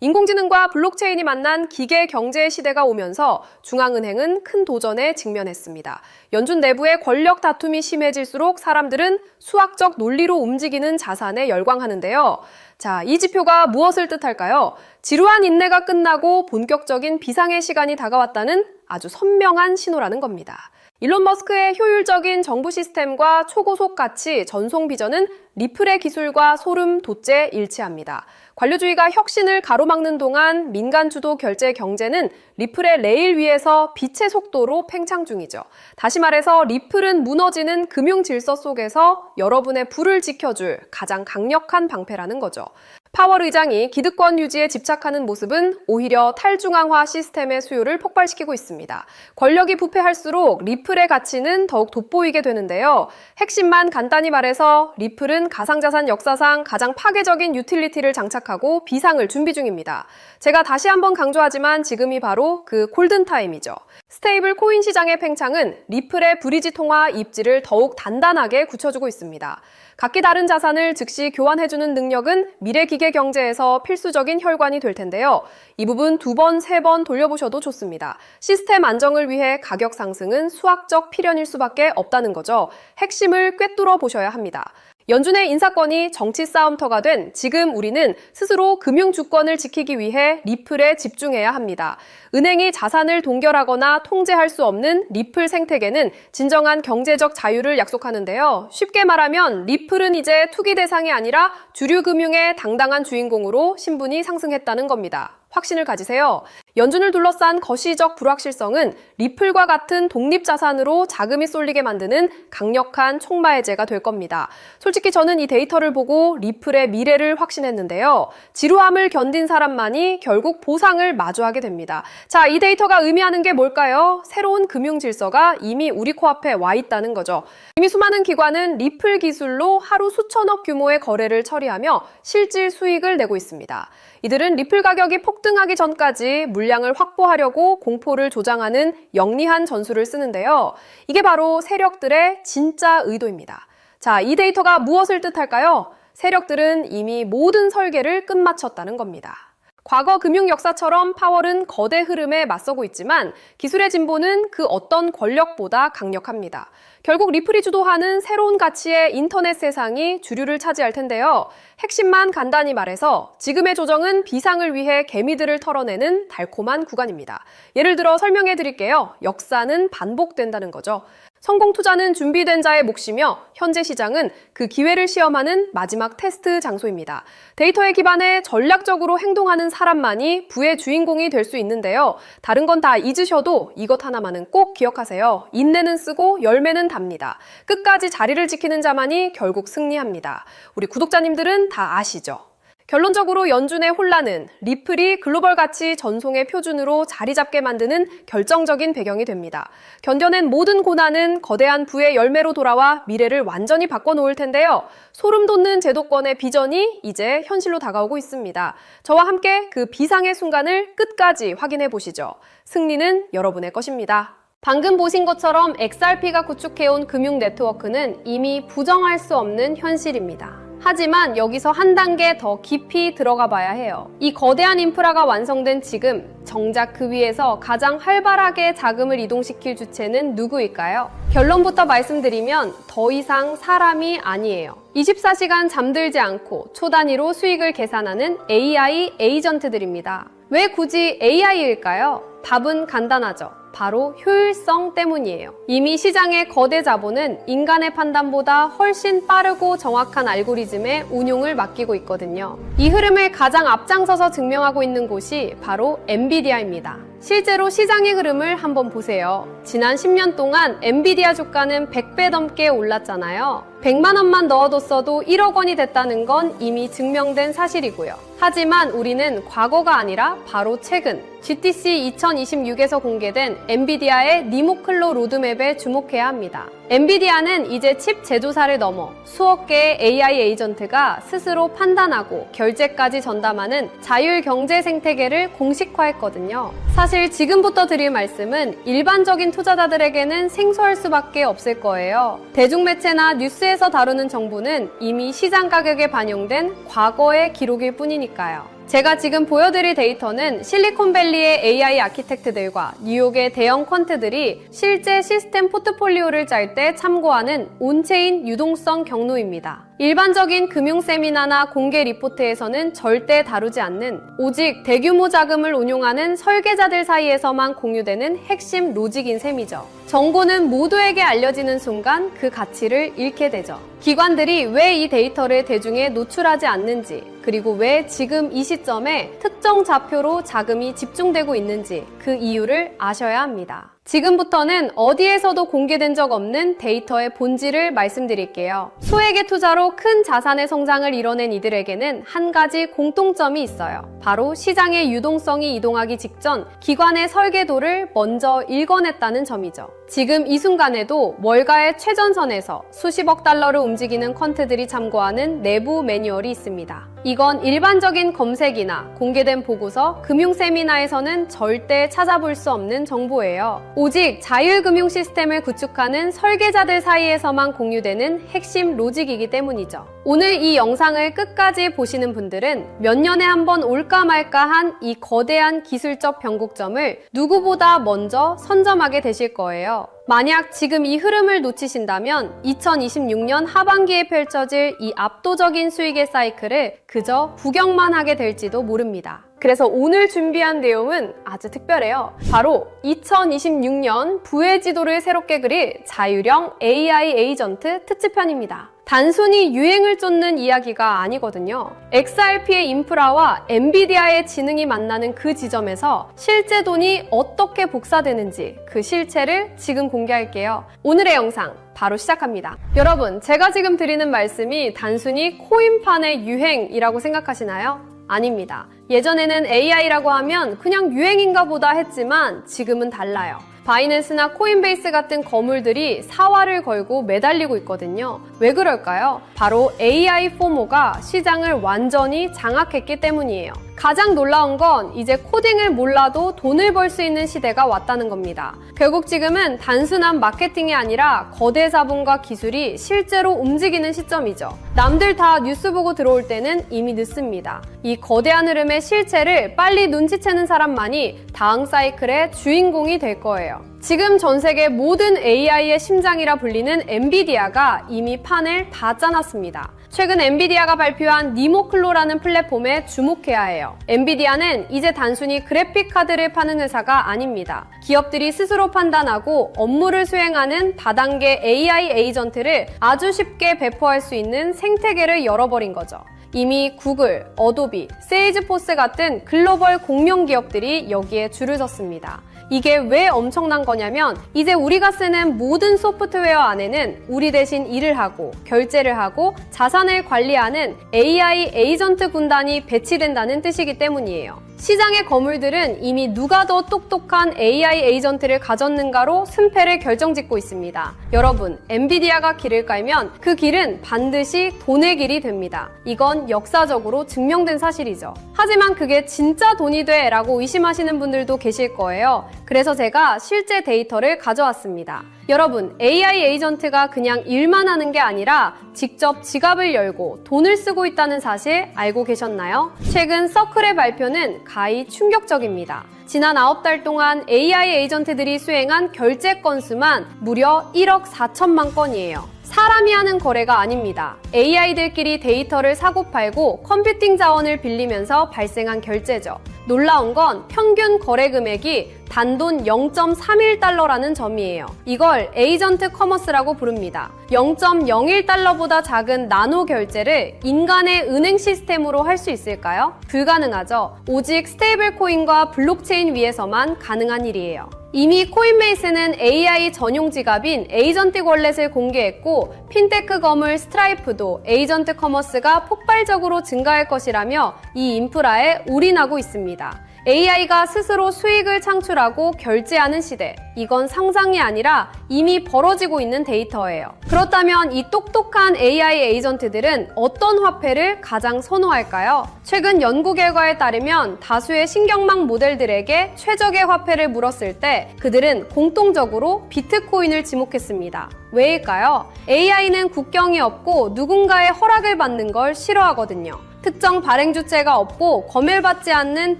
인공지능과 블록체인이 만난 기계 경제의 시대가 오면서 중앙은행은 큰 도전에 직면했습니다. 연준 내부의 권력 다툼이 심해질수록 사람들은 수학적 논리로 움직이는 자산에 열광하는데요. 자, 이 지표가 무엇을 뜻할까요? 지루한 인내가 끝나고 본격적인 비상의 시간이 다가왔다는 아주 선명한 신호라는 겁니다. 일론 머스크의 효율적인 정부 시스템과 초고속 가치 전송 비전은 리플의 기술과 소름 돋게 일치합니다. 관료주의가 혁신을 가로막는 동안 민간 주도 결제 경제는 리플의 레일 위에서 빛의 속도로 팽창 중이죠. 다시 말해서 리플은 무너지는 금융 질서 속에서 여러분의 부를 지켜줄 가장 강력한 방패라는 거죠. 파월 의장이 기득권 유지에 집착하는 모습은 오히려 탈중앙화 시스템의 수요를 폭발시키고 있습니다. 권력이 부패할수록 리플의 가치는 더욱 돋보이게 되는데요. 핵심만 간단히 말해서 리플은 가상자산 역사상 가장 파괴적인 유틸리티를 장착하고 비상을 준비 중입니다. 제가 다시 한번 강조하지만 지금이 바로 그 골든타임이죠. 스테이블 코인 시장의 팽창은 리플의 브리지 통화 입지를 더욱 단단하게 굳혀주고 있습니다. 각기 다른 자산을 즉시 교환해주는 능력은 미래 기계 경제에서 필수적인 혈관이 될 텐데요. 이 부분 2번, 3번 돌려보셔도 좋습니다. 시스템 안정을 위해 가격 상승은 수학적 필연일 수밖에 없다는 거죠. 핵심을 꿰뚫어 보셔야 합니다. 연준의 인사권이 정치 싸움터가 된 지금 우리는 스스로 금융 주권을 지키기 위해 리플에 집중해야 합니다. 은행이 자산을 동결하거나 통제할 수 없는 리플 생태계는 진정한 경제적 자유를 약속하는데요. 쉽게 말하면 리플은 이제 투기 대상이 아니라 주류 금융의 당당한 주인공으로 신분이 상승했다는 겁니다. 확신을 가지세요. 연준을 둘러싼 거시적 불확실성은 리플과 같은 독립자산으로 자금이 쏠리게 만드는 강력한 촉매제가 될 겁니다. 솔직히 저는 이 데이터를 보고 리플의 미래를 확신했는데요. 지루함을 견딘 사람만이 결국 보상을 마주하게 됩니다. 자, 이 데이터가 의미하는 게 뭘까요? 새로운 금융 질서가 이미 우리 코앞에 와 있다는 거죠. 이미 수많은 기관은 리플 기술로 하루 수천억 규모의 거래를 처리하며 실질 수익을 내고 있습니다. 이들은 리플 가격이 폭등하기 전까지 물량을 확보하려고 공포를 조장하는 영리한 전술을 쓰는데요. 이게 바로 세력들의 진짜 의도입니다. 자, 이 데이터가 무엇을 뜻할까요? 세력들은 이미 모든 설계를 끝마쳤다는 겁니다. 과거 금융 역사처럼 파월은 거대 흐름에 맞서고 있지만 기술의 진보는 그 어떤 권력보다 강력합니다. 결국 리플이 주도하는 새로운 가치의 인터넷 세상이 주류를 차지할 텐데요. 핵심만 간단히 말해서 지금의 조정은 비상을 위해 개미들을 털어내는 달콤한 구간입니다. 예를 들어 설명해 드릴게요. 역사는 반복된다는 거죠. 성공 투자는 준비된 자의 몫이며 현재 시장은 그 기회를 시험하는 마지막 테스트 장소입니다. 데이터에 기반해 전략적으로 행동하는 사람만이 부의 주인공이 될 수 있는데요. 다른 건 다 잊으셔도 이것 하나만은 꼭 기억하세요. 인내는 쓰고 열매는 답니다. 끝까지 자리를 지키는 자만이 결국 승리합니다. 우리 구독자님들은 다 아시죠? 결론적으로 연준의 혼란은 리플이 글로벌 가치 전송의 표준으로 자리 잡게 만드는 결정적인 배경이 됩니다. 견뎌낸 모든 고난은 거대한 부의 열매로 돌아와 미래를 완전히 바꿔놓을 텐데요. 소름 돋는 제도권의 비전이 이제 현실로 다가오고 있습니다. 저와 함께 그 비상의 순간을 끝까지 확인해 보시죠. 승리는 여러분의 것입니다. 방금 보신 것처럼 XRP가 구축해온 금융 네트워크는 이미 부정할 수 없는 현실입니다. 하지만 여기서 한 단계 더 깊이 들어가 봐야 해요. 이 거대한 인프라가 완성된 지금 정작 그 위에서 가장 활발하게 자금을 이동시킬 주체는 누구일까요? 결론부터 말씀드리면 더 이상 사람이 아니에요. 24시간 잠들지 않고 초 단위로 수익을 계산하는 AI 에이전트들입니다. 왜 굳이 AI일까요? 답은 간단하죠. 바로 효율성 때문이에요. 이미 시장의 거대 자본은 인간의 판단보다 훨씬 빠르고 정확한 알고리즘의 운용을 맡기고 있거든요. 이 흐름을 가장 앞장서서 증명하고 있는 곳이 바로 엔비디아입니다. 실제로 시장의 흐름을 한번 보세요. 지난 10년 동안 엔비디아 주가는 100배 넘게 올랐잖아요. 100만 원만 넣어뒀어도 1억 원이 됐다는 건 이미 증명된 사실이고요. 하지만 우리는 과거가 아니라 바로 최근 GTC 2026에서 공개된 엔비디아의 니모클로 로드맵에 주목해야 합니다. 엔비디아는 이제 칩 제조사를 넘어 수억 개의 AI 에이전트가 스스로 판단하고 결제까지 전담하는 자율 경제 생태계를 공식화했거든요. 사실 지금부터 드릴 말씀은 일반적인 투자자들에게는 생소할 수밖에 없을 거예요. 대중매체나 뉴스에서 다루는 정보는 이미 시장 가격에 반영된 과거의 기록일 뿐이니까요. 제가 지금 보여드릴 데이터는 실리콘밸리의 AI 아키텍트들과 뉴욕의 대형 퀀트들이 실제 시스템 포트폴리오를 짤 때 참고하는 온체인 유동성 경로입니다. 일반적인 금융 세미나나 공개 리포트에서는 절대 다루지 않는 오직 대규모 자금을 운용하는 설계자들 사이에서만 공유되는 핵심 로직인 셈이죠. 정보는 모두에게 알려지는 순간 그 가치를 잃게 되죠. 기관들이 왜 이 데이터를 대중에 노출하지 않는지, 그리고 왜 지금 이 시점에 특정 좌표로 자금이 집중되고 있는지 그 이유를 아셔야 합니다. 지금부터는 어디에서도 공개된 적 없는 데이터의 본질을 말씀드릴게요. 소액의 투자로 큰 자산의 성장을 이뤄낸 이들에게는 한 가지 공통점이 있어요. 바로 시장의 유동성이 이동하기 직전 기관의 설계도를 먼저 읽어냈다는 점이죠. 지금 이 순간에도 월가의 최전선에서 수십억 달러를 움직이는 퀀트들이 참고하는 내부 매뉴얼이 있습니다. 이건 일반적인 검색이나 공개된 보고서, 금융 세미나에서는 절대 찾아볼 수 없는 정보예요. 오직 자율금융 시스템을 구축하는 설계자들 사이에서만 공유되는 핵심 로직이기 때문이죠. 오늘 이 영상을 끝까지 보시는 분들은 몇 년에 한 번 올까 말까한 이 거대한 기술적 변곡점을 누구보다 먼저 선점하게 되실 거예요. 만약 지금 이 흐름을 놓치신다면 2026년 하반기에 펼쳐질 이 압도적인 수익의 사이클을 그저 구경만 하게 될지도 모릅니다. 그래서 오늘 준비한 내용은 아주 특별해요. 바로 2026년 부의 지도를 새롭게 그릴 자율형 AI 에이전트 특집편입니다. 단순히 유행을 쫓는 이야기가 아니거든요. XRP의 인프라와 엔비디아의 지능이 만나는 그 지점에서 실제 돈이 어떻게 복사되는지 그 실체를 지금 공개할게요. 오늘의 영상 바로 시작합니다. 여러분, 제가 지금 드리는 말씀이 단순히 코인판의 유행이라고 생각하시나요? 아닙니다. 예전에는 AI라고 하면 그냥 유행인가 보다 했지만 지금은 달라요. 바이낸스나 코인베이스 같은 거물들이 사활을 걸고 매달리고 있거든요. 왜 그럴까요? 바로 AI 포모가 시장을 완전히 장악했기 때문이에요. 가장 놀라운 건 이제 코딩을 몰라도 돈을 벌 수 있는 시대가 왔다는 겁니다. 결국 지금은 단순한 마케팅이 아니라 거대 자본과 기술이 실제로 움직이는 시점이죠. 남들 다 뉴스 보고 들어올 때는 이미 늦습니다. 이 거대한 흐름의 실체를 빨리 눈치채는 사람만이 다음 사이클의 주인공이 될 거예요. 지금 전 세계 모든 AI의 심장이라 불리는 엔비디아가 이미 판을 다 짜놨습니다. 최근 엔비디아가 발표한 니모클로라는 플랫폼에 주목해야 해요. 엔비디아는 이제 단순히 그래픽 카드를 파는 회사가 아닙니다. 기업들이 스스로 판단하고 업무를 수행하는 다단계 AI 에이전트를 아주 쉽게 배포할 수 있는 생태계를 열어버린 거죠. 이미 구글, 어도비, 세일즈포스 같은 글로벌 공룡 기업들이 여기에 줄을 섰습니다. 이게 왜 엄청난 거냐면 이제 우리가 쓰는 모든 소프트웨어 안에는 우리 대신 일을 하고 결제를 하고 자산을 관리하는 AI 에이전트 군단이 배치된다는 뜻이기 때문이에요. 시장의 거물들은 이미 누가 더 똑똑한 AI 에이전트를 가졌는가로 승패를 결정짓고 있습니다. 여러분, 엔비디아가 길을 깔면 그 길은 반드시 돈의 길이 됩니다. 이건 역사적으로 증명된 사실이죠. 하지만 그게 진짜 돈이 돼? 라고 의심하시는 분들도 계실 거예요. 그래서 제가 실제 데이터를 가져왔습니다. 여러분, AI 에이전트가 그냥 일만 하는 게 아니라 직접 지갑을 열고 돈을 쓰고 있다는 사실 알고 계셨나요? 최근 서클의 발표는 가히 충격적입니다. 지난 9달 동안 AI 에이전트들이 수행한 결제 건수만 무려 1억 4천만 건이에요. 사람이 하는 거래가 아닙니다. AI들끼리 데이터를 사고팔고 컴퓨팅 자원을 빌리면서 발생한 결제죠. 놀라운 건 평균 거래 금액이 단돈 0.31달러라는 점이에요. 이걸 에이전트 커머스라고 부릅니다. 0.01달러보다 작은 나노 결제를 인간의 은행 시스템으로 할 수 있을까요? 불가능하죠. 오직 스테이블 코인과 블록체인 위에서만 가능한 일이에요. 이미 코인베이스는 AI 전용 지갑인 에이전트 월렛을 공개했고 핀테크 거물 스트라이프도 에이전트 커머스가 폭발적으로 증가할 것이라며 이 인프라에 올인하고 있습니다. AI가 스스로 수익을 창출하고 결제하는 시대. 이건 상상이 아니라 이미 벌어지고 있는 데이터예요. 그렇다면 이 똑똑한 AI 에이전트들은 어떤 화폐를 가장 선호할까요? 최근 연구 결과에 따르면 다수의 신경망 모델들에게 최적의 화폐를 물었을 때 그들은 공통적으로 비트코인을 지목했습니다. 왜일까요? AI는 국경이 없고 누군가의 허락을 받는 걸 싫어하거든요. 특정 발행 주체가 없고 검열받지 않는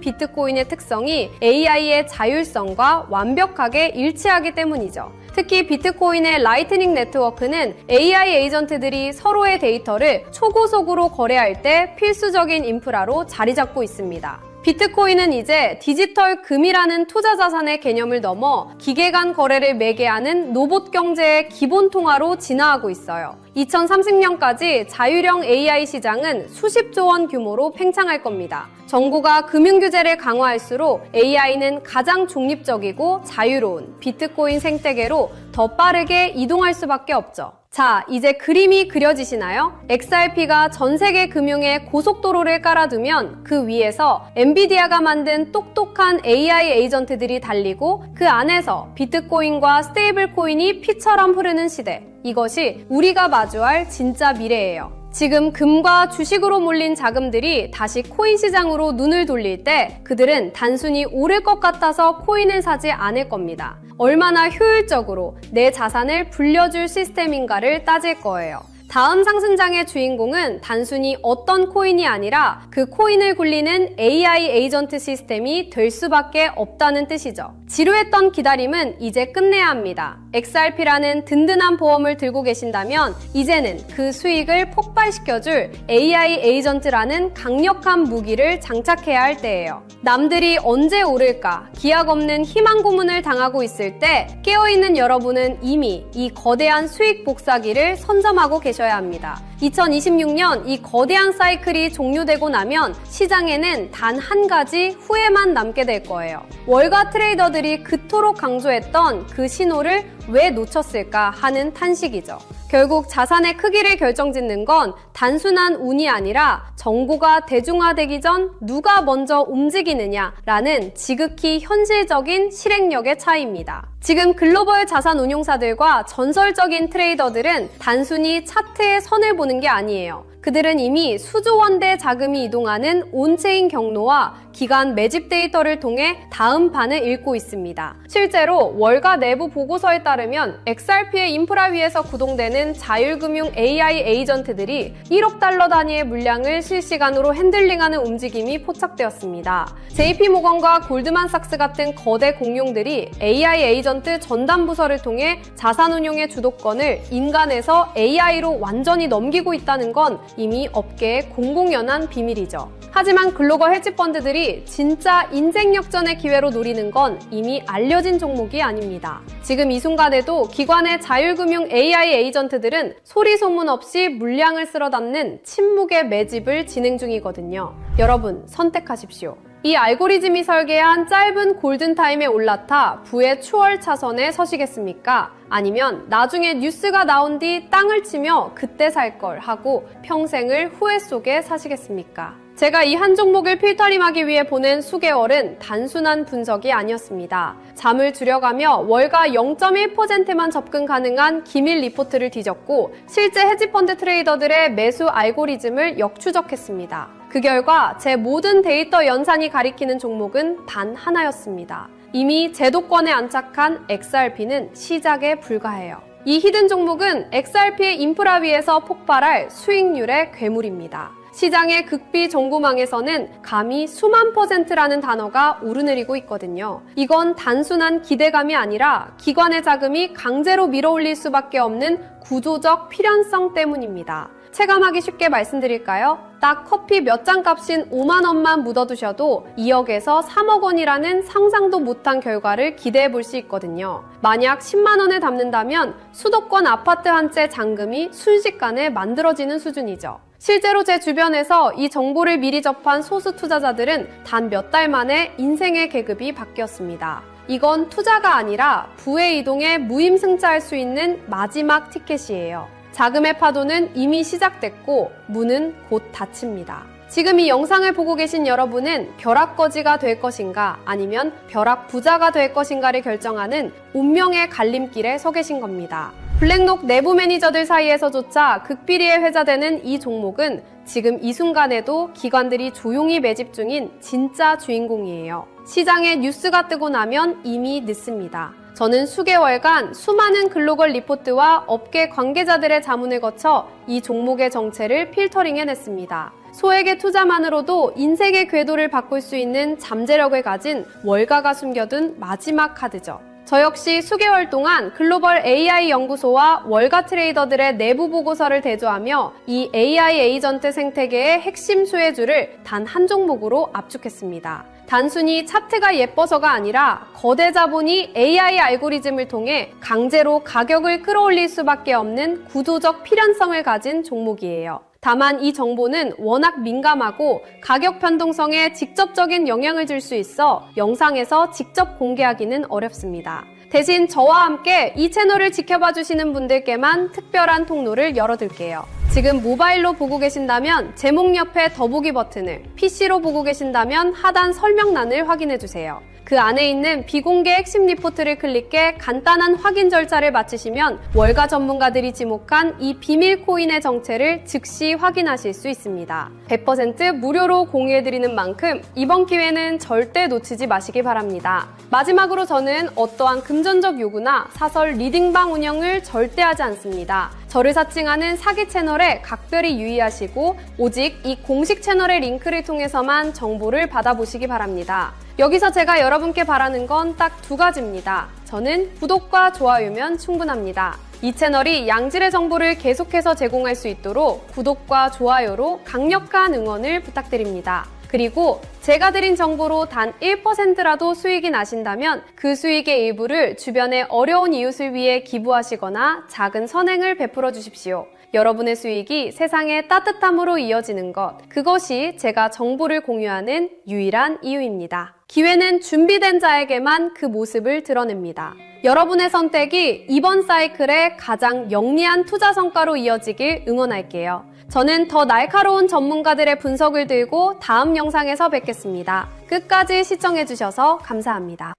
비트코인의 특성이 AI의 자율성과 완벽하게 일치하기 때문이죠. 특히 비트코인의 라이트닝 네트워크는 AI 에이전트들이 서로의 데이터를 초고속으로 거래할 때 필수적인 인프라로 자리 잡고 있습니다. 비트코인은 이제 디지털 금이라는 투자 자산의 개념을 넘어 기계 간 거래를 매개하는 로봇 경제의 기본 통화로 진화하고 있어요. 2030년까지 자율형 AI 시장은 수십조 원 규모로 팽창할 겁니다. 정부가 금융 규제를 강화할수록 AI는 가장 중립적이고 자유로운 비트코인 생태계로 더 빠르게 이동할 수밖에 없죠. 자, 이제 그림이 그려지시나요? XRP가 전 세계 금융에 고속도로를 깔아두면 그 위에서 엔비디아가 만든 똑똑한 AI 에이전트들이 달리고 그 안에서 비트코인과 스테이블 코인이 피처럼 흐르는 시대. 이것이 우리가 마주할 진짜 미래예요. 지금 금과 주식으로 몰린 자금들이 다시 코인 시장으로 눈을 돌릴 때 그들은 단순히 오를 것 같아서 코인을 사지 않을 겁니다. 얼마나 효율적으로 내 자산을 불려줄 시스템인가를 따질 거예요. 다음 상승장의 주인공은 단순히 어떤 코인이 아니라 그 코인을 굴리는 AI 에이전트 시스템이 될 수밖에 없다는 뜻이죠. 지루했던 기다림은 이제 끝내야 합니다. XRP라는 든든한 보험을 들고 계신다면 이제는 그 수익을 폭발시켜줄 AI 에이전트라는 강력한 무기를 장착해야 할 때예요. 남들이 언제 오를까 기약 없는 희망 고문을 당하고 있을 때 깨어있는 여러분은 이미 이 거대한 수익 복사기를 선점하고 계셔야 합니다. 2026년 이 거대한 사이클이 종료되고 나면 시장에는 단 한 가지 후회만 남게 될 거예요. 월가 트레이더들이 그토록 강조했던 그 신호를 왜 놓쳤을까 하는 탄식이죠. 결국 자산의 크기를 결정짓는 건 단순한 운이 아니라 정보가 대중화되기 전 누가 먼저 움직이느냐라는 지극히 현실적인 실행력의 차이입니다. 지금 글로벌 자산 운용사들과 전설적인 트레이더들은 단순히 차트의 선을 보는 게 아니에요. 그들은 이미 수조 원대 자금이 이동하는 온체인 경로와 기간 매집 데이터를 통해 다음 판을 읽고 있습니다. 실제로 월가 내부 보고서에 따르면 XRP의 인프라 위에서 구동되는 자율금융 AI 에이전트들이 1억 달러 단위의 물량을 실시간으로 핸들링하는 움직임이 포착되었습니다. JP모건과 골드만삭스 같은 거대 공룡들이 AI 에이전트 전담 부서를 통해 자산운용의 주도권을 인간에서 AI로 완전히 넘기고 있다는 건 이미 업계의 공공연한 비밀이죠. 하지만 글로벌 헤지펀드들이 진짜 인생 역전의 기회로 노리는 건 이미 알려진 종목이 아닙니다. 지금 이 순간에도 기관의 자율금융 AI 에이전트들은 소리 소문 없이 물량을 쓸어 담는 침묵의 매집을 진행 중이거든요. 여러분, 선택하십시오. 이 알고리즘이 설계한 짧은 골든타임에 올라타 부의 추월 차선에 서시겠습니까? 아니면 나중에 뉴스가 나온 뒤 땅을 치며 그때 살 걸 하고 평생을 후회 속에 사시겠습니까? 제가 이 한 종목을 필터링하기 위해 보낸 수개월은 단순한 분석이 아니었습니다. 잠을 줄여가며 월가 0.1%만 접근 가능한 기밀 리포트를 뒤졌고 실제 헤지펀드 트레이더들의 매수 알고리즘을 역추적했습니다. 그 결과 제 모든 데이터 연산이 가리키는 종목은 단 하나였습니다. 이미 제도권에 안착한 XRP는 시작에 불과해요. 이 히든 종목은 XRP의 인프라 위에서 폭발할 수익률의 괴물입니다. 시장의 극비 정보망에서는 감히 수만 %라는 단어가 오르내리고 있거든요. 이건 단순한 기대감이 아니라 기관의 자금이 강제로 밀어올릴 수밖에 없는 구조적 필연성 때문입니다. 체감하기 쉽게 말씀드릴까요? 딱 커피 몇 잔 값인 5만 원만 묻어두셔도 2억에서 3억 원이라는 상상도 못한 결과를 기대해 볼 수 있거든요. 만약 10만 원을 담는다면 수도권 아파트 한 채 잔금이 순식간에 만들어지는 수준이죠. 실제로 제 주변에서 이 정보를 미리 접한 소수 투자자들은 단 몇 달 만에 인생의 계급이 바뀌었습니다. 이건 투자가 아니라 부의 이동에 무임승차할 수 있는 마지막 티켓이에요. 자금의 파도는 이미 시작됐고 문은 곧 닫힙니다. 지금 이 영상을 보고 계신 여러분은 벼락거지가 될 것인가 아니면 벼락부자가 될 것인가를 결정하는 운명의 갈림길에 서 계신 겁니다. 블랙록 내부 매니저들 사이에서조차 극비리에 회자되는 이 종목은 지금 이 순간에도 기관들이 조용히 매집 중인 진짜 주인공이에요. 시장에 뉴스가 뜨고 나면 이미 늦습니다. 저는 수개월간 수많은 글로벌 리포트와 업계 관계자들의 자문을 거쳐 이 종목의 정체를 필터링해냈습니다. 소액의 투자만으로도 인생의 궤도를 바꿀 수 있는 잠재력을 가진 월가가 숨겨둔 마지막 카드죠. 저 역시 수개월 동안 글로벌 AI 연구소와 월가 트레이더들의 내부 보고서를 대조하며 이 AI 에이전트 생태계의 핵심 수혜주를 단 한 종목으로 압축했습니다. 단순히 차트가 예뻐서가 아니라 거대 자본이 AI 알고리즘을 통해 강제로 가격을 끌어올릴 수밖에 없는 구조적 필연성을 가진 종목이에요. 다만 이 정보는 워낙 민감하고 가격 변동성에 직접적인 영향을 줄 수 있어 영상에서 직접 공개하기는 어렵습니다. 대신 저와 함께 이 채널을 지켜봐 주시는 분들께만 특별한 통로를 열어둘게요. 지금 모바일로 보고 계신다면 제목 옆에 더보기 버튼을, PC로 보고 계신다면 하단 설명란을 확인해주세요. 그 안에 있는 비공개 핵심 리포트를 클릭해 간단한 확인 절차를 마치시면 월가 전문가들이 지목한 이 비밀 코인의 정체를 즉시 확인하실 수 있습니다. 100% 무료로 공유해드리는 만큼 이번 기회는 절대 놓치지 마시기 바랍니다. 마지막으로 저는 어떠한 금전적 요구나 사설 리딩방 운영을 절대 하지 않습니다. 저를 사칭하는 사기 채널에 각별히 유의하시고 오직 이 공식 채널의 링크를 통해서만 정보를 받아보시기 바랍니다. 여기서 제가 여러분께 바라는 건 딱 두 가지입니다. 저는 구독과 좋아요면 충분합니다. 이 채널이 양질의 정보를 계속해서 제공할 수 있도록 구독과 좋아요로 강력한 응원을 부탁드립니다. 그리고 제가 드린 정보로 단 1%라도 수익이 나신다면 그 수익의 일부를 주변의 어려운 이웃을 위해 기부하시거나 작은 선행을 베풀어 주십시오. 여러분의 수익이 세상의 따뜻함으로 이어지는 것, 그것이 제가 정보를 공유하는 유일한 이유입니다. 기회는 준비된 자에게만 그 모습을 드러냅니다. 여러분의 선택이 이번 사이클의 가장 영리한 투자 성과로 이어지길 응원할게요. 저는 더 날카로운 전문가들의 분석을 들고 다음 영상에서 뵙겠습니다. 끝까지 시청해주셔서 감사합니다.